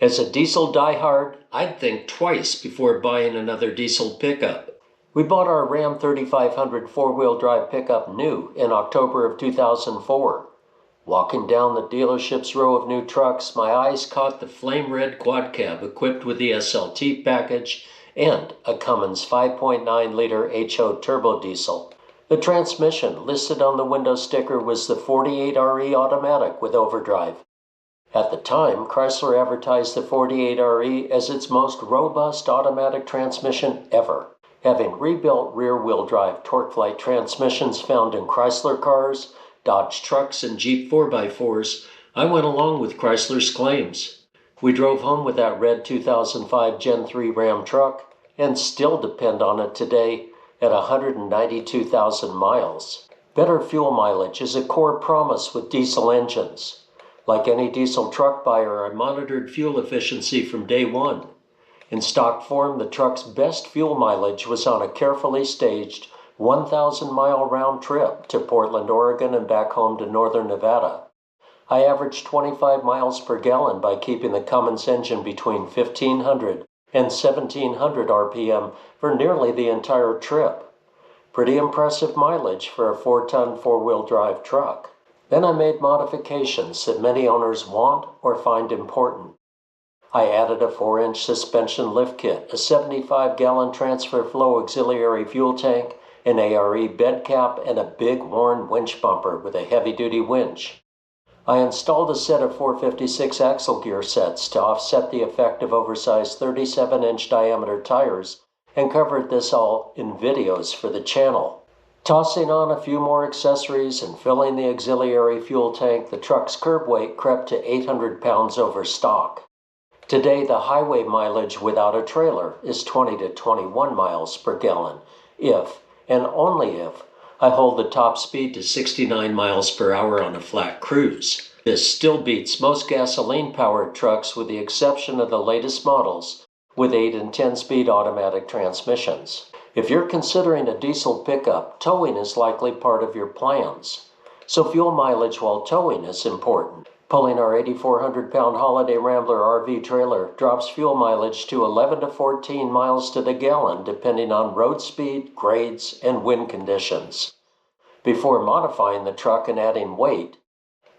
As a diesel diehard, I'd think twice before buying another diesel pickup. We bought our Ram 3500 four-wheel drive pickup new in October of 2004. Walking down the dealership's row of new trucks, my eyes caught the flame red quad cab equipped with the SLT package and a Cummins 5.9-liter HO turbodiesel. The transmission listed on the window sticker was the 48RE automatic with overdrive. At the time, Chrysler advertised the 48RE as its most robust automatic transmission ever. Having rebuilt rear-wheel drive TorqueFlite transmissions found in Chrysler cars, Dodge trucks, and Jeep 4x4s, I went along with Chrysler's claims. We drove home with that red 2005 Gen 3 Ram truck and still depend on it today at 192,000 miles. Better fuel mileage is a core promise with diesel engines. Like any diesel truck buyer, I monitored fuel efficiency from day one. In stock form, the truck's best fuel mileage was on a carefully staged 1,000-mile round trip to Portland, Oregon and back home to northern Nevada. I averaged 25 miles per gallon by keeping the Cummins engine between 1,500 and 1,700 RPM for nearly the entire trip. Pretty impressive mileage for a 4-ton four-wheel drive truck. Then I made modifications that many owners want or find important. I added a 4-inch suspension lift kit, a 75-gallon transfer flow auxiliary fuel tank, an ARE bed cap, and a big worn winch bumper with a heavy-duty winch. I installed a set of 456 axle gear sets to offset the effect of oversized 37-inch diameter tires and covered this all in videos for the channel. Tossing on a few more accessories and filling the auxiliary fuel tank, the truck's curb weight crept to 800 pounds over stock. Today, the highway mileage without a trailer is 20 to 21 miles per gallon, if, and only if, I hold the top speed to 69 miles per hour on a flat cruise. This still beats most gasoline-powered trucks with the exception of the latest models with 8 and 10-speed automatic transmissions. If you're considering a diesel pickup, towing is likely part of your plans. So fuel mileage while towing is important. Pulling our 8,400-pound Holiday Rambler RV trailer drops fuel mileage to 11 to 14 miles to the gallon depending on road speed, grades, and wind conditions. Before modifying the truck and adding weight,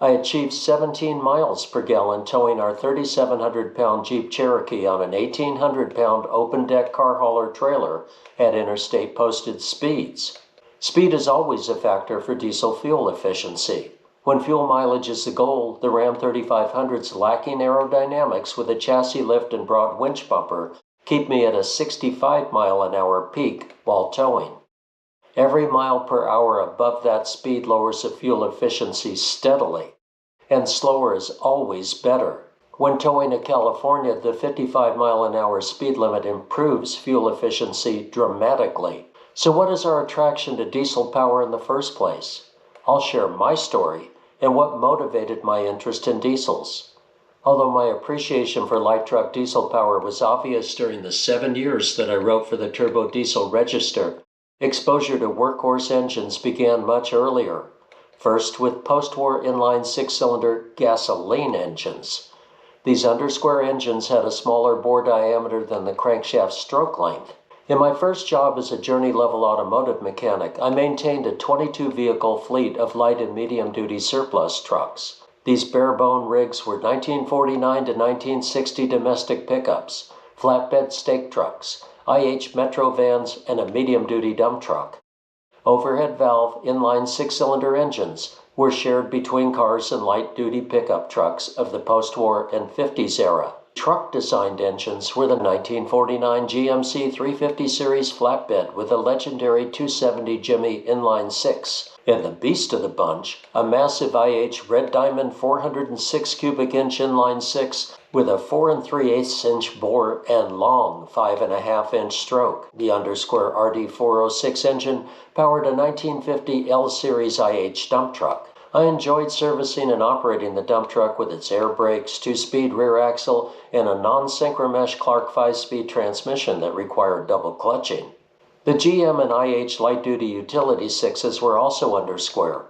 I achieved 17 miles per gallon towing our 3,700-pound Jeep Cherokee on an 1,800-pound open-deck car hauler trailer at interstate posted speeds. Speed is always a factor for diesel fuel efficiency. When fuel mileage is the goal, the Ram 3500's lacking aerodynamics with a chassis lift and broad winch bumper keep me at a 65-mile-an-hour peak while towing. Every mile per hour above that speed lowers the fuel efficiency steadily, and slower is always better. When towing to California, the 55-mile-an-hour speed limit improves fuel efficiency dramatically. So what is our attraction to diesel power in the first place? I'll share my story and what motivated my interest in diesels. Although my appreciation for light truck diesel power was obvious during the 7 years that I wrote for the Turbo Diesel Register, exposure to workhorse engines began much earlier, first with post-war inline 6-cylinder gasoline engines. These undersquare engines had a smaller bore diameter than the crankshaft stroke length. In my first job as a journey-level automotive mechanic, I maintained a 22-vehicle fleet of light and medium-duty surplus trucks. These bare-bone rigs were 1949 to 1960 domestic pickups, flatbed stake trucks, IH Metro vans, and a medium-duty dump truck. Overhead valve inline 6-cylinder engines were shared between cars and light-duty pickup trucks of the post-war and 50s era. Truck-designed engines were the 1949 GMC 350 series flatbed with a legendary 270 Jimmy inline 6. And the beast of the bunch, a massive IH Red Diamond 406 cubic inch inline 6 with a 4 3/8 inch bore and long 5.5 inch stroke. The undersquare RD406 engine powered a 1950 L Series IH dump truck. I enjoyed servicing and operating the dump truck with its air brakes, 2-speed rear axle, and a non-synchromesh Clark 5-speed transmission that required double clutching. The GM and IH light-duty utility 6s were also under square.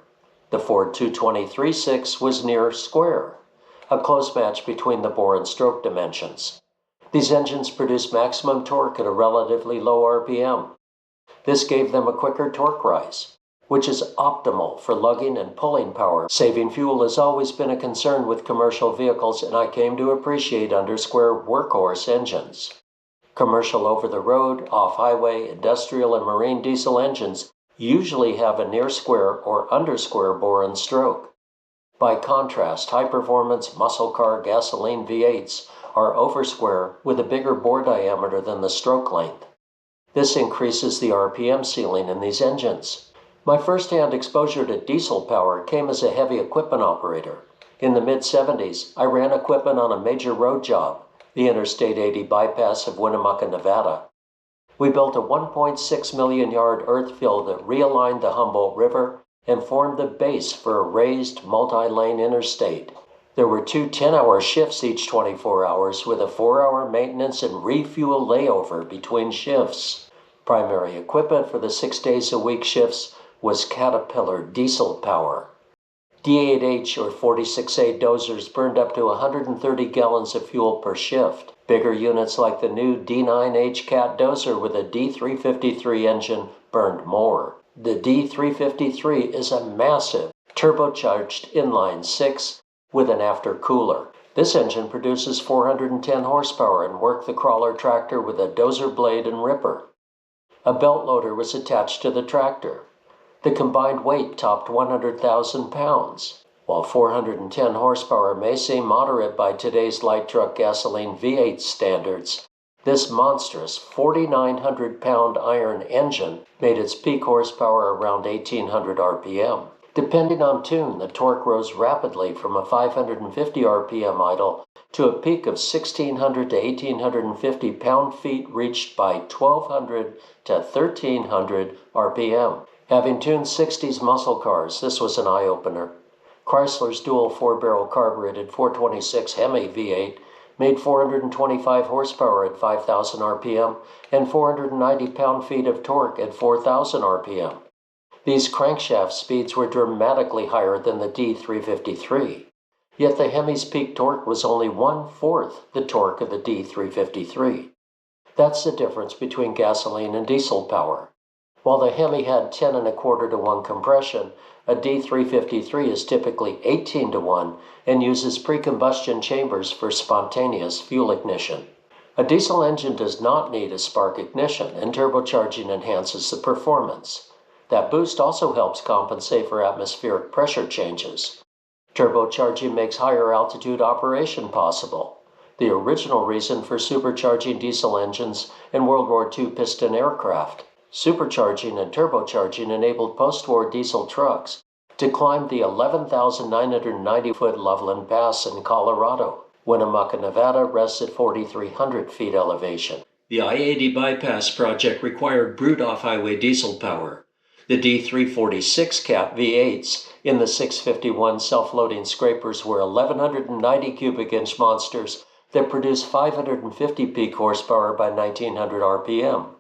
The Ford 223 6 was near square. a close match between the bore and stroke dimensions. These engines produce maximum torque at a relatively low RPM. This gave them a quicker torque rise, which is optimal for lugging and pulling power. Saving fuel has always been a concern with commercial vehicles, and I came to appreciate under-square workhorse engines. Commercial over-the-road, off-highway, industrial, and marine diesel engines usually have a near-square or under-square bore and stroke. By contrast, high-performance muscle car gasoline V8s are over-square with a bigger bore diameter than the stroke length. This increases the RPM ceiling in these engines. My first-hand exposure to diesel power came as a heavy equipment operator. In the mid-70s, I ran equipment on a major road job, the Interstate 80 bypass of Winnemucca, Nevada. We built a 1.6 million yard earth fill that realigned the Humboldt River and formed the base for a raised multi-lane interstate. There were 2 10-hour shifts each 24 hours with a 4-hour maintenance and refuel layover between shifts. Primary equipment for the 6 days a week shifts was Caterpillar diesel power. D8H or 46A dozers burned up to 130 gallons of fuel per shift. Bigger units like the new D9H Cat dozer with a D353 engine burned more. The D353 is a massive, turbocharged inline 6 with an aftercooler. This engine produces 410 horsepower and worked the crawler tractor with a dozer blade and ripper. A belt loader was attached to the tractor. The combined weight topped 100,000 pounds. While 410 horsepower may seem moderate by today's light truck gasoline V8 standards, this monstrous 4,900-pound iron engine made its peak horsepower around 1,800 RPM. Depending on tune, the torque rose rapidly from a 550 RPM idle to a peak of 1,600 to 1,850 pound-feet reached by 1,200 to 1,300 RPM. Having tuned 60s muscle cars, this was an eye-opener. Chrysler's dual 4-barrel carbureted 426 Hemi V8 made 425 horsepower at 5,000 RPM and 490 pound-feet of torque at 4,000 RPM. These crankshaft speeds were dramatically higher than the D353, yet the Hemi's peak torque was only 1/4 the torque of the D353. That's the difference between gasoline and diesel power. While the Hemi had 10 1/4 to 1 compression, a D353 is typically 18 to 1 and uses pre-combustion chambers for spontaneous fuel ignition. A diesel engine does not need a spark ignition, and turbocharging enhances the performance. That boost also helps compensate for atmospheric pressure changes. Turbocharging makes higher altitude operation possible. The original reason for supercharging diesel engines in World War II piston aircraft. Supercharging and turbocharging enabled post-war diesel trucks to climb the 11,990-foot Loveland Pass in Colorado. Winnemucca, Nevada rests at 4,300 feet elevation. The I-80 bypass project required brute off-highway diesel power. The D346 Cat V8s in the 651 self-loading scrapers were 1,190 cubic inch monsters that produced 550 peak horsepower by 1,900 RPM.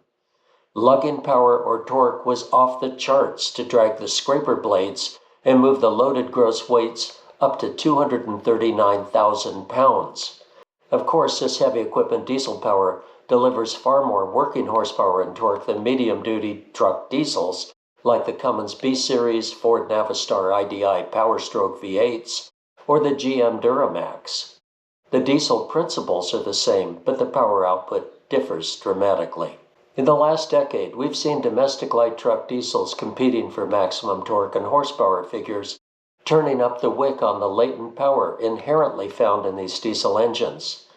Lugging power or torque was off the charts to drag the scraper blades and move the loaded gross weights up to 239,000 pounds. Of course, this heavy equipment diesel power delivers far more working horsepower and torque than medium-duty truck diesels like the Cummins B-Series, Ford Navistar IDI Powerstroke V8s, or the GM Duramax. The diesel principles are the same, but the power output differs dramatically. In the last decade, we've seen domestic light truck diesels competing for maximum torque and horsepower figures, turning up the wick on the latent power inherently found in these diesel engines.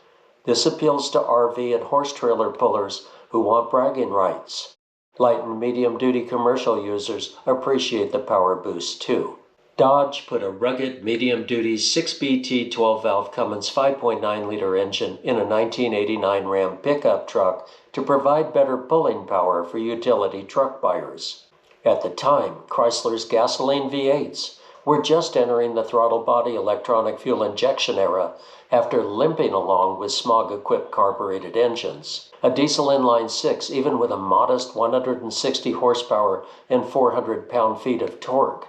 This appeals to RV and horse trailer pullers who want bragging rights. Light and medium-duty commercial users appreciate the power boost too. Dodge put a rugged medium-duty 6BT 12-valve Cummins 5.9-liter engine in a 1989 Ram pickup truck to provide better pulling power for utility truck buyers. At the time, Chrysler's gasoline V8s were just entering the throttle body electronic fuel injection era after limping along with smog-equipped carbureted engines. A diesel inline 6, even with a modest 160 horsepower and 400 pound-feet of torque,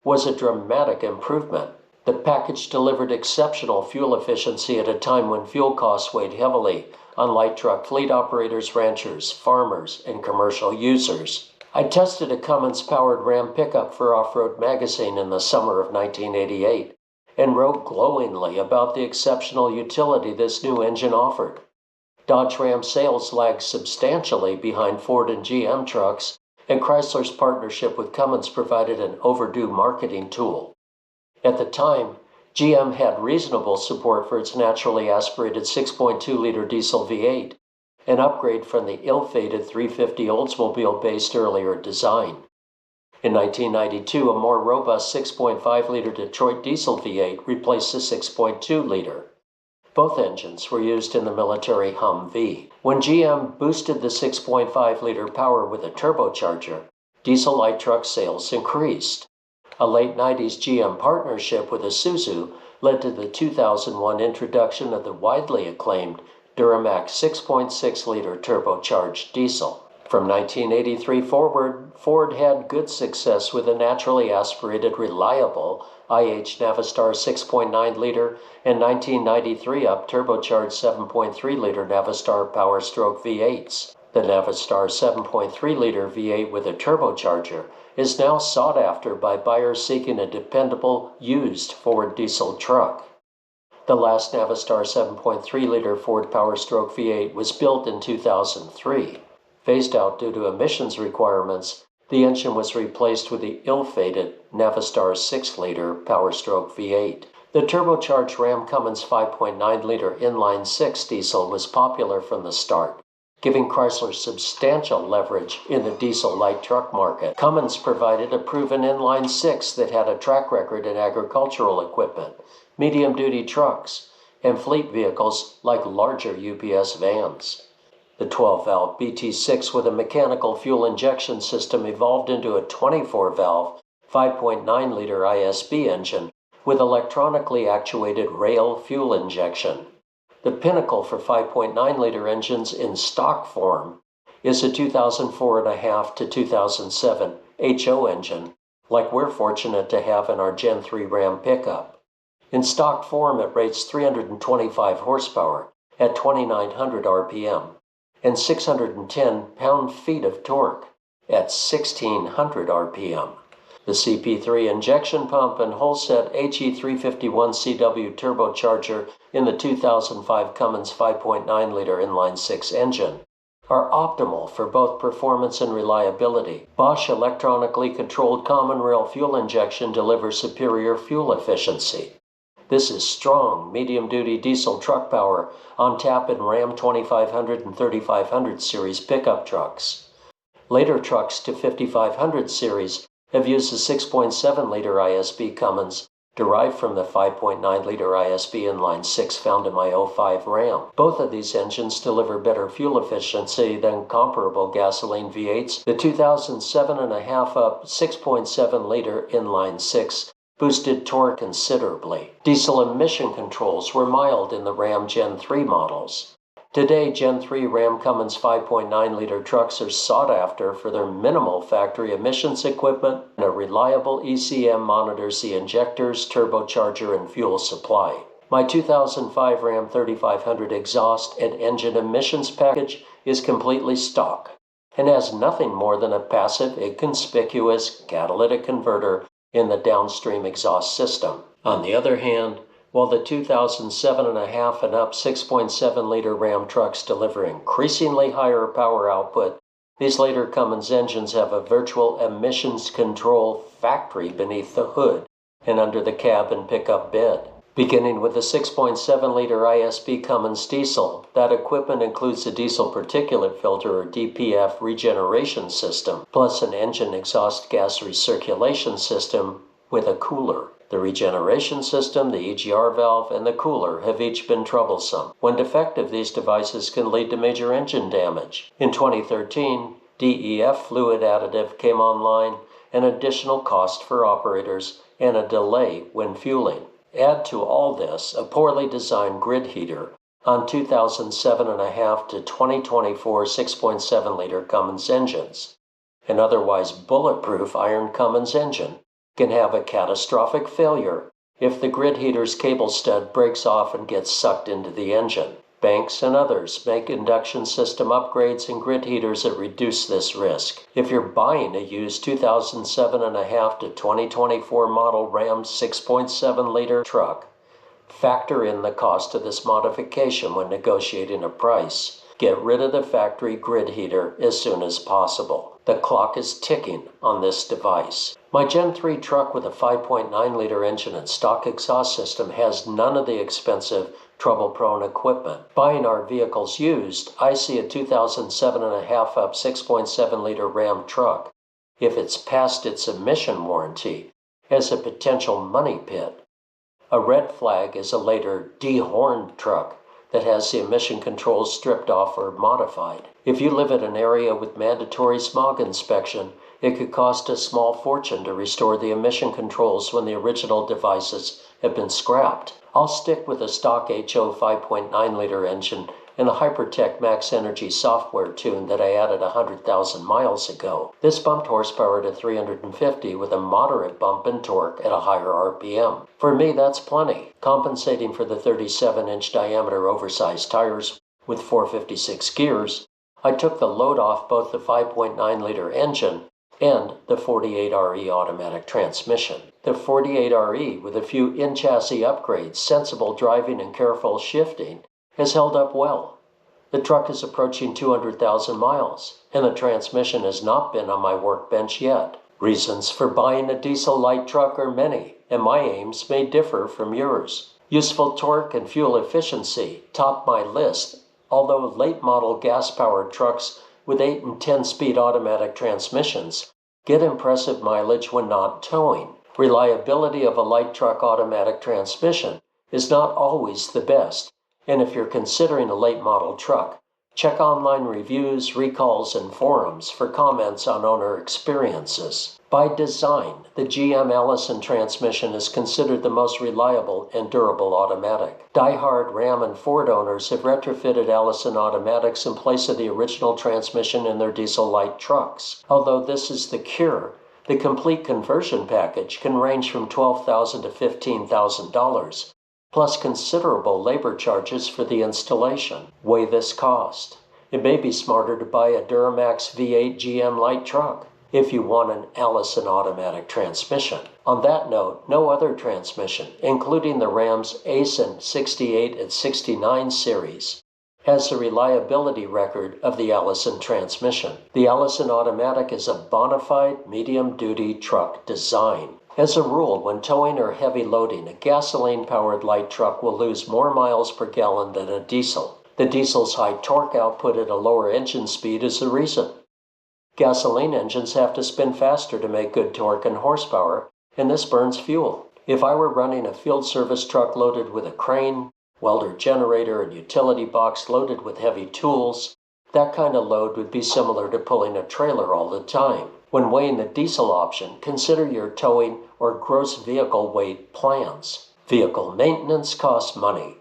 was a dramatic improvement. The package delivered exceptional fuel efficiency at a time when fuel costs weighed heavily on light truck fleet operators, ranchers, farmers, and commercial users. I tested a Cummins-powered Ram pickup for Off-Road magazine in the summer of 1988 and wrote glowingly about the exceptional utility this new engine offered. Dodge Ram sales lagged substantially behind Ford and GM trucks, and Chrysler's partnership with Cummins provided an overdue marketing tool. At the time, GM had reasonable support for its naturally aspirated 6.2-liter diesel V8, an upgrade from the ill-fated 350 Oldsmobile-based earlier design. In 1992, a more robust 6.5-liter Detroit diesel V8 replaced the 6.2-liter. Both engines were used in the military Humvee. When GM boosted the 6.5-liter power with a turbocharger, diesel light truck sales increased. A late 90s GM partnership with Isuzu led to the 2001 introduction of the widely acclaimed Duramax 6.6-liter turbocharged diesel. From 1983 forward, Ford had good success with a naturally aspirated, reliable IH Navistar 6.9-liter and 1993 up turbocharged 7.3-liter Navistar Power Stroke V8s. The Navistar 7.3-liter V8 with a turbocharger is now sought after by buyers seeking a dependable, used Ford diesel truck. The last Navistar 7.3-liter Ford Power Stroke V8 was built in 2003. Phased out due to emissions requirements, the engine was replaced with the ill-fated Navistar 6-liter Power Stroke V8. The turbocharged Ram-Cummins 5.9-liter inline-6 diesel was popular from the start, giving Chrysler substantial leverage in the diesel light truck market. Cummins provided a proven inline-6 that had a track record in agricultural equipment, medium-duty trucks, and fleet vehicles like larger UPS vans. The 12-valve BT6 with a mechanical fuel injection system evolved into a 24-valve 5.9-liter ISB engine with electronically actuated rail fuel injection. The pinnacle for 5.9-liter engines in stock form is a 2004.5 to 2007 HO engine, like we're fortunate to have in our Gen 3 Ram pickup. In stock form, it rates 325 horsepower at 2,900 RPM. and 610 pound-feet of torque at 1,600 RPM. The CP3 injection pump and whole-set HE351CW turbocharger in the 2005 Cummins 5.9-liter inline-6 engine are optimal for both performance and reliability. Bosch electronically controlled common rail fuel injection delivers superior fuel efficiency. This is strong, medium-duty diesel truck power on tap in Ram 2500 and 3500 series pickup trucks. Later trucks to 5500 series have used the 6.7-liter ISB Cummins, derived from the 5.9-liter ISB inline-6 found in my 05 Ram. Both of these engines deliver better fuel efficiency than comparable gasoline V8s. The 2007.5 up 6.7-liter inline-6 boosted torque considerably. Diesel emission controls were mild in the Ram Gen 3 models. Today, Gen 3 Ram-Cummins 5.9-liter trucks are sought after for their minimal factory emissions equipment, and a reliable ECM monitors the injectors, turbocharger, and fuel supply. My 2005 Ram 3500 exhaust and engine emissions package is completely stock and has nothing more than a passive, inconspicuous catalytic converter in the downstream exhaust system. On the other hand, while the 2007.5 and up 6.7-liter Ram trucks deliver increasingly higher power output, these later Cummins engines have a virtual emissions control factory beneath the hood and under the cab and pickup bed. Beginning with the 6.7-liter ISB Cummins diesel, that equipment includes a diesel particulate filter or DPF regeneration system, plus an engine exhaust gas recirculation system with a cooler. The regeneration system, the EGR valve, and the cooler have each been troublesome. When defective, these devices can lead to major engine damage. In 2013, DEF fluid additive came online, an additional cost for operators, and a delay when fueling. Add to all this a poorly designed grid heater on 2007.5 to 2024 6.7-liter Cummins engines. An otherwise bulletproof iron Cummins engine can have a catastrophic failure if the grid heater's cable stud breaks off and gets sucked into the engine. Banks and others make induction system upgrades and grid heaters that reduce this risk. If you're buying a used 2007.5 to 2024 model Ram 6.7-liter truck, factor in the cost of this modification when negotiating a price. Get rid of the factory grid heater as soon as possible. The clock is ticking on this device. My Gen 3 truck with a 5.9-liter engine and stock exhaust system has none of the expensive, trouble-prone equipment. Buying our vehicles used, I see a 2007.5 up 6.7-liter Ram truck, if it's past its emission warranty, as a potential money pit. A red flag is a later dehorned truck that has the emission controls stripped off or modified. If you live in an area with mandatory smog inspection, it could cost a small fortune to restore the emission controls when the original devices have been scrapped. I'll stick with a stock HO 5.9-liter engine and a Hypertech Max Energy software tune that I added 100,000 miles ago. This bumped horsepower to 350 with a moderate bump in torque at a higher RPM. For me, that's plenty, compensating for the 37-inch diameter oversized tires with 456 gears. I took the load off both the 5.9-liter engine and the 48RE automatic transmission. The 48RE, with a few in-chassis upgrades, sensible driving and careful shifting, has held up well. The truck is approaching 200,000 miles, and the transmission has not been on my workbench yet. Reasons for buying a diesel light truck are many, and my aims may differ from yours. Useful torque and fuel efficiency top my list, although late-model gas-powered trucks with 8 and 10-speed automatic transmissions get impressive mileage when not towing. Reliability of a light truck automatic transmission is not always the best, and if you're considering a late-model truck, check online reviews, recalls, and forums for comments on owner experiences. By design, the GM Allison transmission is considered the most reliable and durable automatic. Diehard, Ram, and Ford owners have retrofitted Allison automatics in place of the original transmission in their diesel light trucks. Although this is the cure, the complete conversion package can range from $12,000 to $15,000, plus considerable labor charges for the installation. Weigh this cost. It may be smarter to buy a Duramax V8 GM light truck if you want an Allison automatic transmission. On that note, no other transmission, including the Ram's ACEN 68 and 69 series, has the reliability record of the Allison transmission. The Allison automatic is a bona fide medium-duty truck design. As a rule, when towing or heavy loading, a gasoline-powered light truck will lose more miles per gallon than a diesel. The diesel's high torque output at a lower engine speed is the reason. Gasoline engines have to spin faster to make good torque and horsepower, and this burns fuel. If I were running a field service truck loaded with a crane, welder generator, and utility box loaded with heavy tools, that kind of load would be similar to pulling a trailer all the time. When weighing the diesel option, consider your towing or gross vehicle weight plans. Vehicle maintenance costs money.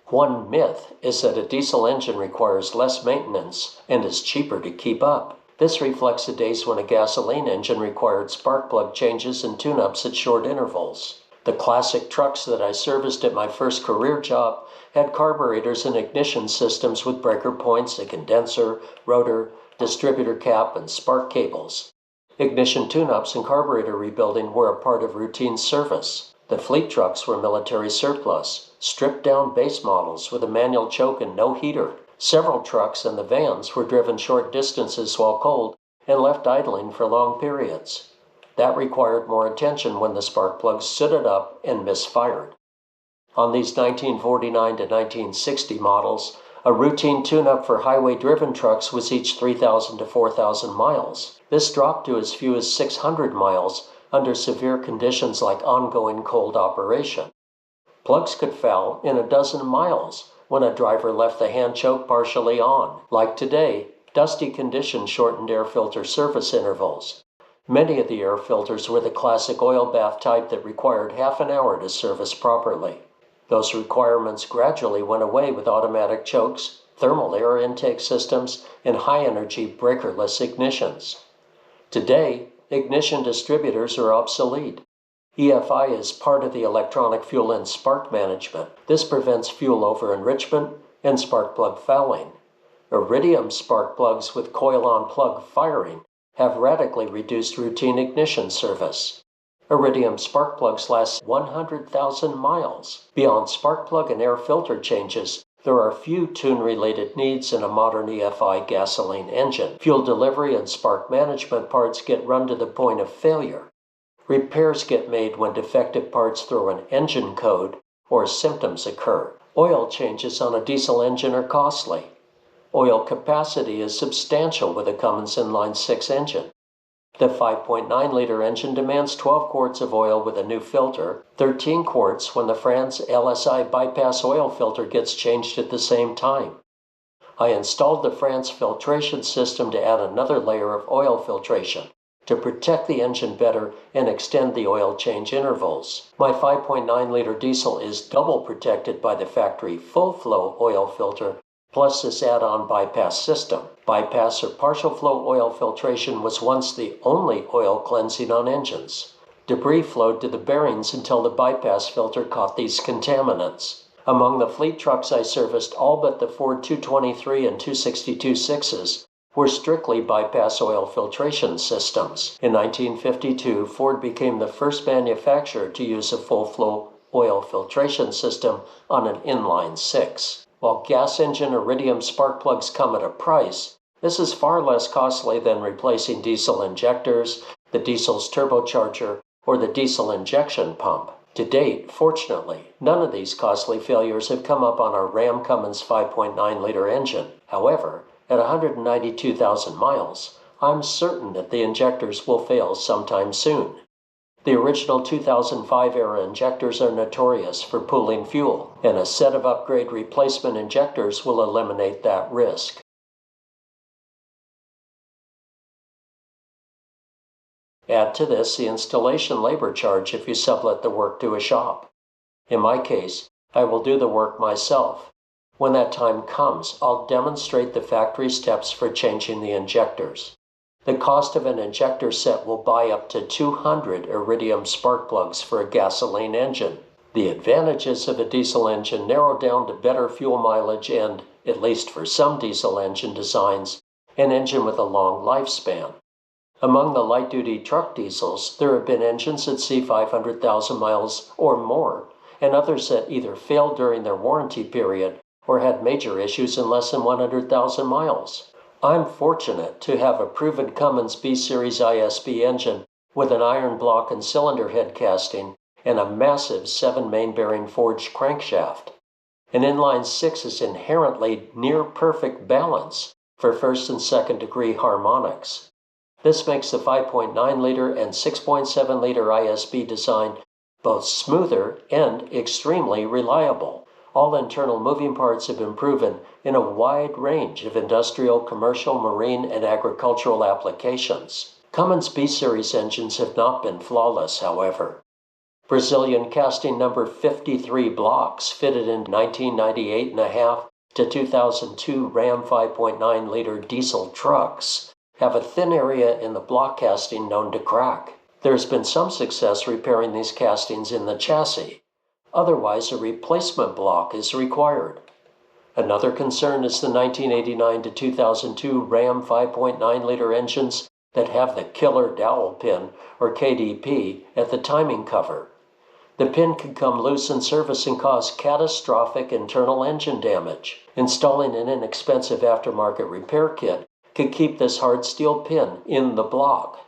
One myth is that a diesel engine requires less maintenance and is cheaper to keep up. This reflects the days when a gasoline engine required spark plug changes and tune-ups at short intervals. The classic trucks that I serviced at my first career job had carburetors and ignition systems with breaker points, a condenser, rotor, distributor cap, and spark cables. Ignition tune-ups and carburetor rebuilding were a part of routine service. The fleet trucks were military surplus, stripped-down base models with a manual choke and no heater. Several trucks and the vans were driven short distances while cold and left idling for long periods. That required more attention when the spark plugs sooted up and misfired. On these 1949 to 1960 models, a routine tune-up for highway-driven trucks was each 3,000 to 4,000 miles. This dropped to as few as 600 miles under severe conditions like ongoing cold operation. Plugs could foul in a dozen miles when a driver left the hand choke partially on. Like today, dusty conditions shortened air filter service intervals. Many of the air filters were the classic oil bath type that required half an hour to service properly. Those requirements gradually went away with automatic chokes, thermal air intake systems, and high-energy breakerless ignitions. Today, ignition distributors are obsolete. EFI is part of the electronic fuel and spark management. This prevents fuel over-enrichment and spark plug fouling. Iridium spark plugs with coil-on plug firing have radically reduced routine ignition service. Iridium spark plugs last 100,000 miles. Beyond spark plug and air filter changes, there are few tune-related needs in a modern EFI gasoline engine. Fuel delivery and spark management parts get run to the point of failure. Repairs get made when defective parts throw an engine code or symptoms occur. Oil changes on a diesel engine are costly. Oil capacity is substantial with a Cummins inline-6 engine. The 5.9-liter engine demands 12 quarts of oil with a new filter, 13 quarts when the France LSI bypass oil filter gets changed at the same time. I installed the France filtration system to add another layer of oil filtration to protect the engine better and extend the oil change intervals. My 5.9-liter diesel is double protected by the factory full-flow oil filter plus this add-on bypass system. Bypass or partial flow oil filtration was once the only oil cleansing on engines. Debris flowed to the bearings until the bypass filter caught these contaminants. Among the fleet trucks I serviced, all but the Ford 223 and 262 6s were strictly bypass oil filtration systems. In 1952, Ford became the first manufacturer to use a full-flow oil filtration system on an inline-6. While gas engine iridium spark plugs come at a price, this is far less costly than replacing diesel injectors, the diesel's turbocharger, or the diesel injection pump. To date, fortunately, none of these costly failures have come up on our Ram-Cummins 5.9-liter engine. However, at 192,000 miles, I'm certain that the injectors will fail sometime soon. The original 2005-era injectors are notorious for pooling fuel, and a set of upgrade replacement injectors will eliminate that risk. Add to this the installation labor charge if you sublet the work to a shop. In my case, I will do the work myself. When that time comes, I'll demonstrate the factory steps for changing the injectors. The cost of an injector set will buy up to 200 iridium spark plugs for a gasoline engine. The advantages of a diesel engine narrow down to better fuel mileage and, at least for some diesel engine designs, an engine with a long lifespan. Among the light-duty truck diesels, there have been engines that see 500,000 miles or more, and others that either failed during their warranty period or had major issues in less than 100,000 miles. I'm fortunate to have a proven Cummins B-Series ISB engine with an iron block and cylinder head casting and a massive 7-main bearing forged crankshaft. An inline-6 is inherently near-perfect balance for first and second degree harmonics. This makes the 5.9-liter and 6.7-liter ISB design both smoother and extremely reliable. All internal moving parts have been proven in a wide range of industrial, commercial, marine, and agricultural applications. Cummins B-Series engines have not been flawless, however. Brazilian casting number 53 blocks fitted in 1998.5 to 2002 Ram 5.9-liter diesel trucks have a thin area in the block casting known to crack. There has been some success repairing these castings in the chassis. Otherwise, a replacement block is required. Another concern is the 1989 to 2002 Ram 5.9-liter engines that have the killer dowel pin, or KDP, at the timing cover. The pin can come loose in service and cause catastrophic internal engine damage. Installing an inexpensive aftermarket repair kit could keep this hard steel pin in the block.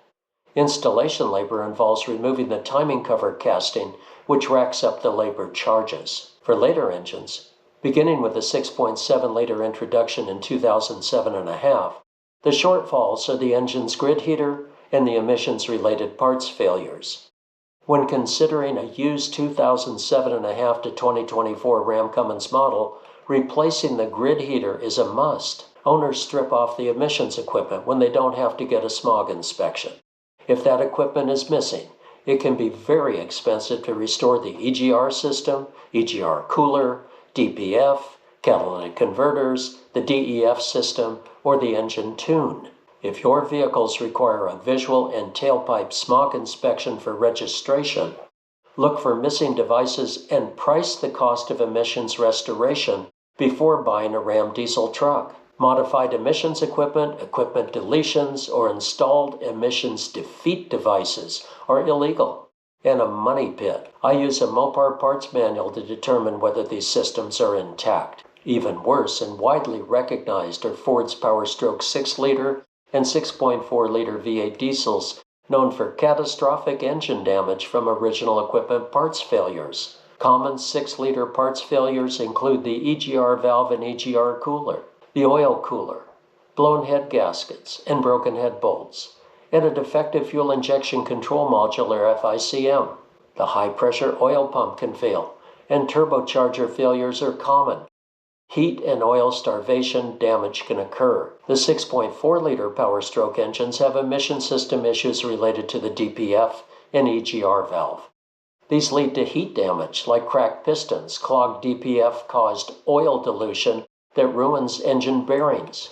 Installation labor involves removing the timing cover casting, which racks up the labor charges. For later engines, beginning with the 6.7-liter introduction in 2007.5, the shortfalls are the engine's grid heater and the emissions-related parts failures. When considering a used 2007.5 to 2024 Ram-Cummins model, replacing the grid heater is a must. Owners strip off the emissions equipment when they don't have to get a smog inspection. If that equipment is missing, it can be very expensive to restore the EGR system, EGR cooler, DPF, catalytic converters, the DEF system, or the engine tune. If your vehicles require a visual and tailpipe smog inspection for registration, Look for missing devices and price the cost of emissions restoration before buying a Ram diesel truck. Modified emissions equipment, equipment deletions, or installed emissions defeat devices are illegal and a money pit. I use a Mopar parts manual to determine whether these systems are intact. Even worse and widely recognized are Ford's Powerstroke 6-liter and 6.4-liter V8 diesels, known for catastrophic engine damage from original equipment parts failures. Common 6-liter parts failures include the EGR valve and EGR cooler, the oil cooler, blown head gaskets, and broken head bolts, and a defective fuel injection control module or FICM. The high-pressure oil pump can fail, and turbocharger failures are common. Heat and oil starvation damage can occur. The 6.4-liter Powerstroke engines have emission system issues related to the DPF and EGR valve. These lead to heat damage like cracked pistons, clogged DPF-caused oil dilution that ruins engine bearings,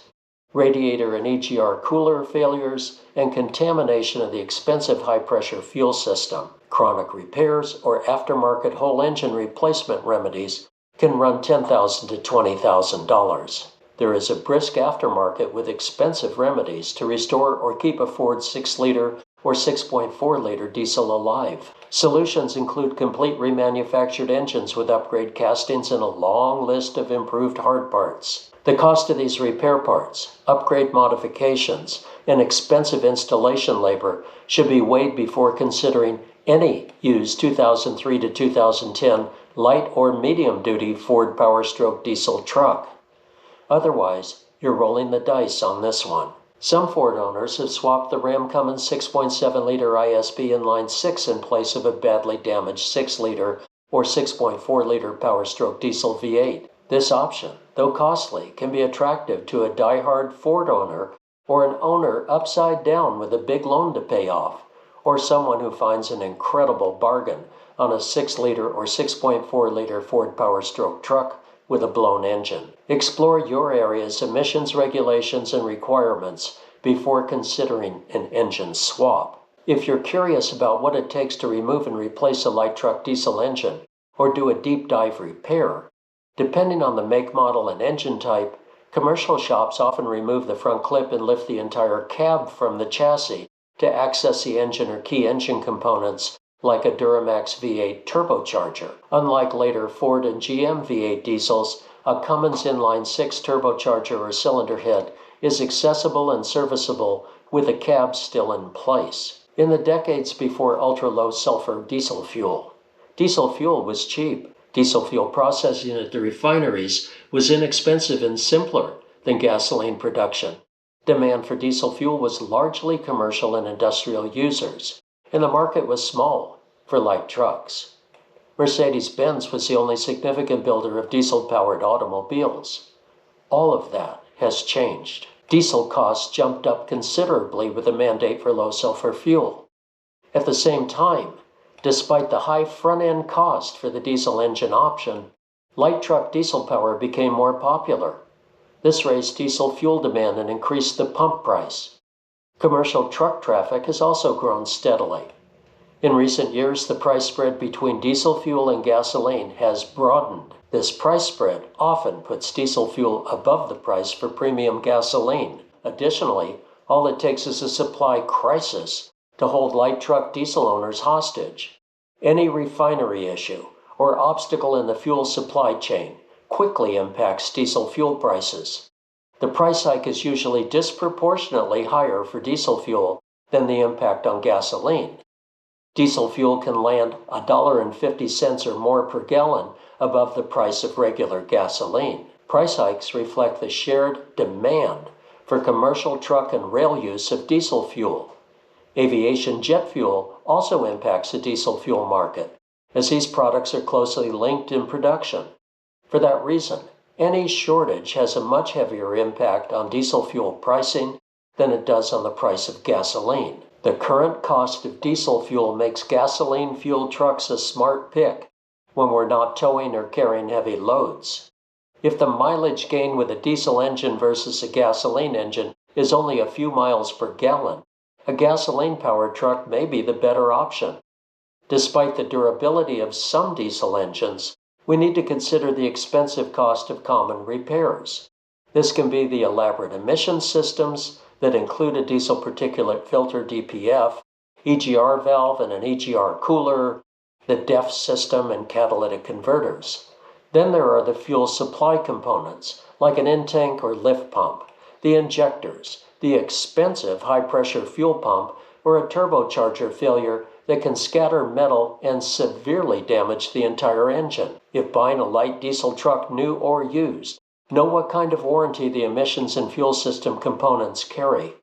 radiator and EGR cooler failures, and contamination of the expensive high-pressure fuel system. Chronic repairs or aftermarket whole engine replacement remedies can run $10,000 to $20,000. There is a brisk aftermarket with expensive remedies to restore or keep a Ford 6-liter or 6.4-liter diesel alive. Solutions include complete remanufactured engines with upgrade castings and a long list of improved hard parts. The cost of these repair parts, upgrade modifications, and expensive installation labor should be weighed before considering any used 2003 to 2010 light or medium-duty Ford Powerstroke diesel truck. Otherwise, you're rolling the dice on this one. Some Ford owners have swapped the Ram-Cummins 6.7-liter ISB inline 6 in place of a badly damaged 6-liter or 6.4-liter Powerstroke diesel V8. This option, though costly, can be attractive to a diehard Ford owner or an owner upside down with a big loan to pay off, or someone who finds an incredible bargain on a 6-liter or 6.4-liter Ford Powerstroke truck with a blown engine. Explore your area's emissions regulations and requirements before considering an engine swap. If you're curious about what it takes to remove and replace a light truck diesel engine or do a deep dive repair, depending on the make, model, and engine type, commercial shops often remove the front clip and lift the entire cab from the chassis to access the engine or key engine components like a Duramax V8 turbocharger. Unlike later Ford and GM V8 diesels, a Cummins inline 6 turbocharger or cylinder head is accessible and serviceable with the cab still in place. In the decades before ultra-low sulfur diesel fuel was cheap. Diesel fuel processing at the refineries was inexpensive and simpler than gasoline production. Demand for diesel fuel was largely commercial and industrial users, and the market was small for light trucks. Mercedes-Benz was the only significant builder of diesel-powered automobiles. All of that has changed. Diesel costs jumped up considerably with the mandate for low-sulfur fuel. At the same time, despite the high front-end cost for the diesel engine option, light truck diesel power became more popular. This raised diesel fuel demand and increased the pump price. Commercial truck traffic has also grown steadily. In recent years, the price spread between diesel fuel and gasoline has broadened. This price spread often puts diesel fuel above the price for premium gasoline. Additionally, all it takes is a supply crisis to hold light truck diesel owners hostage. Any refinery issue or obstacle in the fuel supply chain quickly impacts diesel fuel prices. The price hike is usually disproportionately higher for diesel fuel than the impact on gasoline. Diesel fuel can land $1.50 or more per gallon above the price of regular gasoline. Price hikes reflect the shared demand for commercial truck and rail use of diesel fuel. Aviation jet fuel also impacts the diesel fuel market, as these products are closely linked in production. For that reason, any shortage has a much heavier impact on diesel fuel pricing than it does on the price of gasoline. The current cost of diesel fuel makes gasoline-fueled trucks a smart pick when we're not towing or carrying heavy loads. If the mileage gain with a diesel engine versus a gasoline engine is only a few miles per gallon, a gasoline-powered truck may be the better option. Despite the durability of some diesel engines, we need to consider the expensive cost of common repairs. This can be the elaborate emission systems that include a diesel particulate filter DPF, EGR valve and an EGR cooler, the DEF system and catalytic converters. Then there are the fuel supply components, like an in-tank or lift pump, the injectors, the expensive high-pressure fuel pump, or a turbocharger failure that can scatter metal and severely damage the entire engine. If buying a light diesel truck new or used, know what kind of warranty the emissions and fuel system components carry.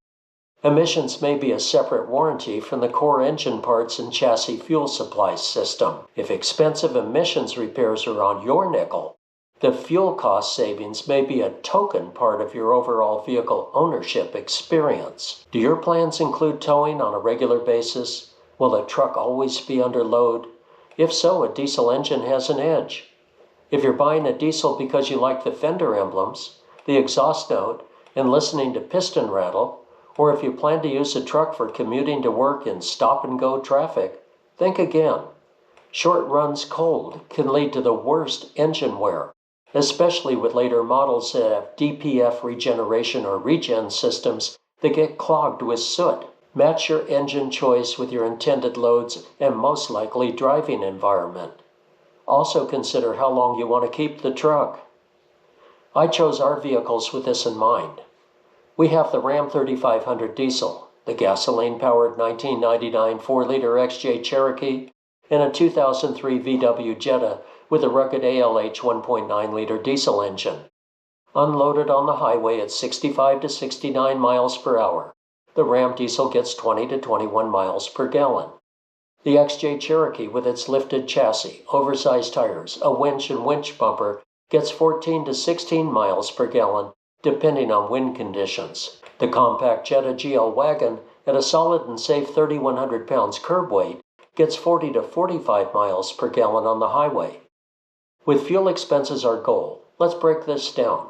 Emissions may be a separate warranty from the core engine parts and chassis fuel supply system. If expensive emissions repairs are on your nickel, the fuel cost savings may be a token part of your overall vehicle ownership experience. Do your plans include towing on a regular basis? Will the truck always be under load? If so, a diesel engine has an edge. If you're buying a diesel because you like the fender emblems, the exhaust note, and listening to piston rattle, or if you plan to use a truck for commuting to work in stop-and-go traffic, think again. Short runs cold can lead to the worst engine wear, especially with later models that have DPF regeneration or regen systems that get clogged with soot. Match your engine choice with your intended loads and most likely driving environment. Also consider how long you want to keep the truck. I chose our vehicles with this in mind. We have the Ram 3500 diesel, the gasoline-powered 1999 4-liter XJ Cherokee, and a 2003 VW Jetta with a rugged ALH 1.9-liter diesel engine. Unloaded on the highway at 65 to 69 miles per hour, the Ram diesel gets 20 to 21 miles per gallon. The XJ Cherokee with its lifted chassis, oversized tires, a winch and winch bumper gets 14 to 16 miles per gallon depending on wind conditions. The compact Jetta GL wagon at a solid and safe 3,100 pounds curb weight gets 40 to 45 miles per gallon on the highway. With fuel expenses our goal, let's break this down.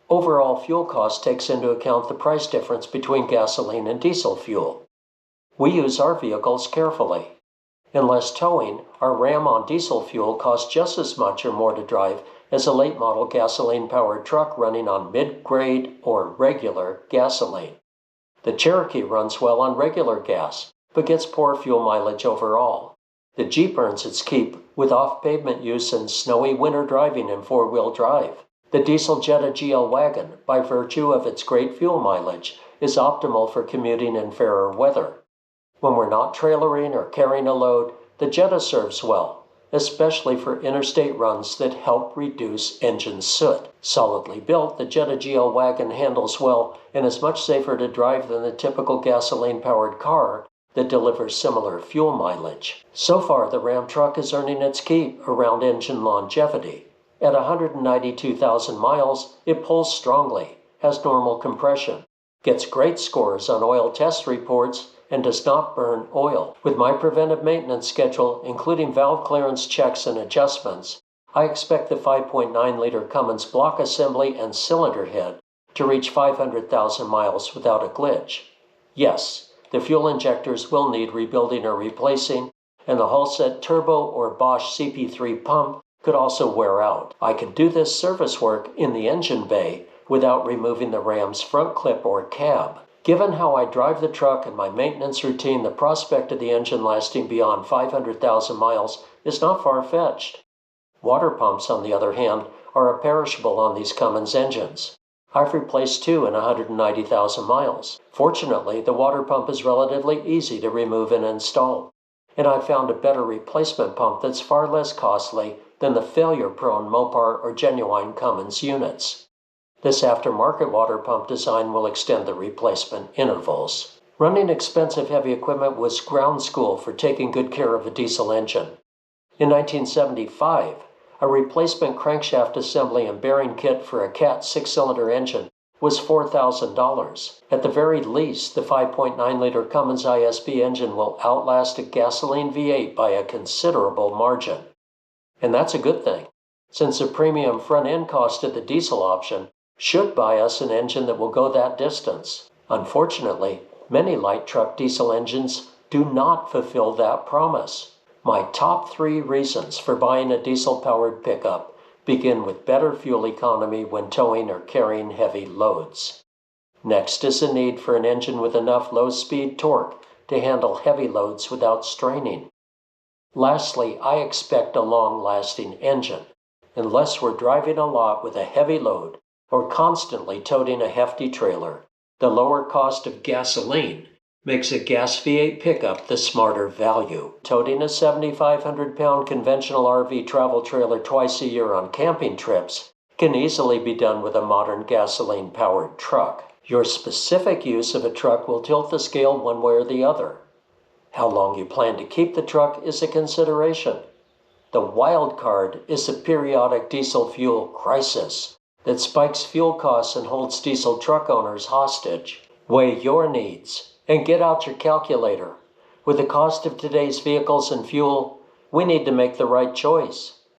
Overall fuel cost takes into account the price difference between gasoline and diesel fuel. We use our vehicles carefully. Unless towing, our Ram on diesel fuel costs just as much or more to drive as a late-model gasoline-powered truck running on mid-grade or regular gasoline. The Cherokee runs well on regular gas, but gets poor fuel mileage overall. The Jeep earns its keep with off-pavement use and snowy winter driving in four-wheel drive. The diesel Jetta GL wagon, by virtue of its great fuel mileage, is optimal for commuting in fairer weather. When we're not trailering or carrying a load, the Jetta serves well, especially for interstate runs that help reduce engine soot. Solidly built, the Jetta GL wagon handles well and is much safer to drive than the typical gasoline-powered car that delivers similar fuel mileage. So far, the Ram truck is earning its keep around engine longevity. At 192,000 miles, it pulls strongly, has normal compression, gets great scores on oil test reports, and does not burn oil. With my preventive maintenance schedule, including valve clearance checks and adjustments, I expect the 5.9-liter Cummins block assembly and cylinder head to reach 500,000 miles without a glitch. Yes, the fuel injectors will need rebuilding or replacing, and the Halset turbo or Bosch CP3 pump could also wear out. I can do this service work in the engine bay without removing the Ram's front clip or cab. Given how I drive the truck and my maintenance routine, the prospect of the engine lasting beyond 500,000 miles is not far-fetched. Water pumps, on the other hand, are a perishable on these Cummins engines. I've replaced two in 190,000 miles. Fortunately, the water pump is relatively easy to remove and install, and I've found a better replacement pump that's far less costly than the failure-prone Mopar or genuine Cummins units. This aftermarket water pump design will extend the replacement intervals. Running expensive heavy equipment was ground school for taking good care of a diesel engine. In 1975, a replacement crankshaft assembly and bearing kit for a Cat 6-cylinder engine was $4,000. At the very least, the 5.9-liter Cummins ISP engine will outlast a gasoline V8 by a considerable margin. And that's a good thing, since the premium front-end cost of the diesel option should buy us an engine that will go that distance. Unfortunately, many light truck diesel engines do not fulfill that promise. My top 3 reasons for buying a diesel-powered pickup begin with better fuel economy when towing or carrying heavy loads. Next is the need for an engine with enough low-speed torque to handle heavy loads without straining. Lastly, I expect a long-lasting engine. Unless we're driving a lot with a heavy load or constantly toting a hefty trailer, the lower cost of gasoline makes a gas V8 pickup the smarter value. Toting a 7,500-pound conventional RV travel trailer twice a year on camping trips can easily be done with a modern gasoline-powered truck. Your specific use of a truck will tilt the scale one way or the other. How long you plan to keep the truck is a consideration. The wild card is a periodic diesel fuel crisis that spikes fuel costs and holds diesel truck owners hostage. Weigh your needs and get out your calculator. With the cost of today's vehicles and fuel, we need to make the right choice.